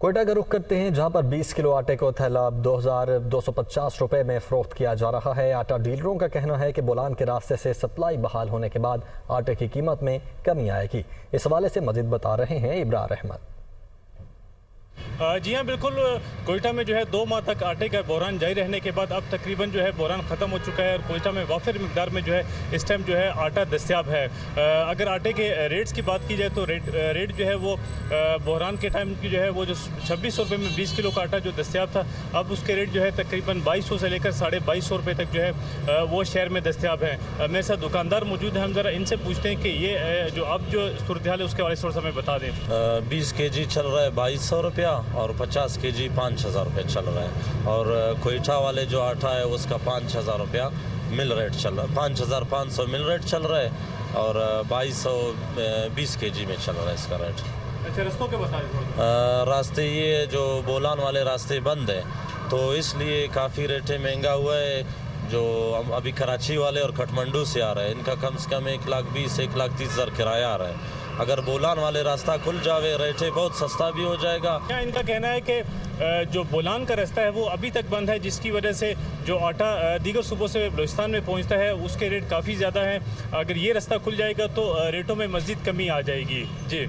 कोयटा का रुख करते हैं, जहां पर 20 किलो आटे को थैला 2250 रुपए में फरोख्त किया जा रहा है। आटा डीलरों का कहना है कि बोलान के रास्ते से सप्लाई बहाल होने के बाद आटे की कीमत में कमी आएगी। इस हवाले से मजीद बता रहे हैं इब्रार अहमद। जी हाँ, बिल्कुल। कोयटा में जो है 2 माह तक आटे का बहरान जारी रहने के बाद अब तकरीबन जो है बहरान ख़त्म हो चुका है और कोयटा में वाफिर मिकदार में जो है इस टाइम जो है आटा दस्तयाब है। अगर आटे के रेट्स की बात की जाए तो रेट जो है वो बहरान के टाइम की जो है वो जो 2600 रुपये में 20 किलो का आटा जो दस्तयाब था, अब उसके रेट जो है तकरीबन 2200 से लेकर 2250 रुपये तक जो है वो शहर में दस्तयाब है। मेरे साथ दुकानदार मौजूद हैं, हम ज़रा इनसे पूछते हैं कि ये जो अब जो सूरत हाल है उसके बारे में थोड़ा सा हमें बता दें। 20 kg चल रहा है 2200 रुपया और 50 kg 5000 रुपये चल रहा है। और कोयटा वाले जो आटा है उसका 5000 रुपया मिल रेट चल रहा है, 5500 मिल रेट चल रहा है और 2220 kg में चल रहा है इसका रेट। अच्छा, रास्तों के बता दें। रास्ते ये जो बोलान वाले रास्ते बंद हैं तो इसलिए काफ़ी रेटें महंगा हुआ है। जो अभी कराची वाले और काठमांडू से आ रहे हैं इनका कम से कम 1,20,000 1,30,000 किराया आ रहा है। अगर बोलान वाले रास्ता खुल जावे रेटें बहुत सस्ता भी हो जाएगा। इनका कहना है कि जो बोलान का रास्ता है वो अभी तक बंद है, जिसकी वजह से जो आटा दीगर सूबों से बलूचिस्तान में पहुंचता है उसके रेट काफ़ी ज़्यादा हैं। अगर ये रास्ता खुल जाएगा तो रेटों में मज़ीद कमी आ जाएगी। जी।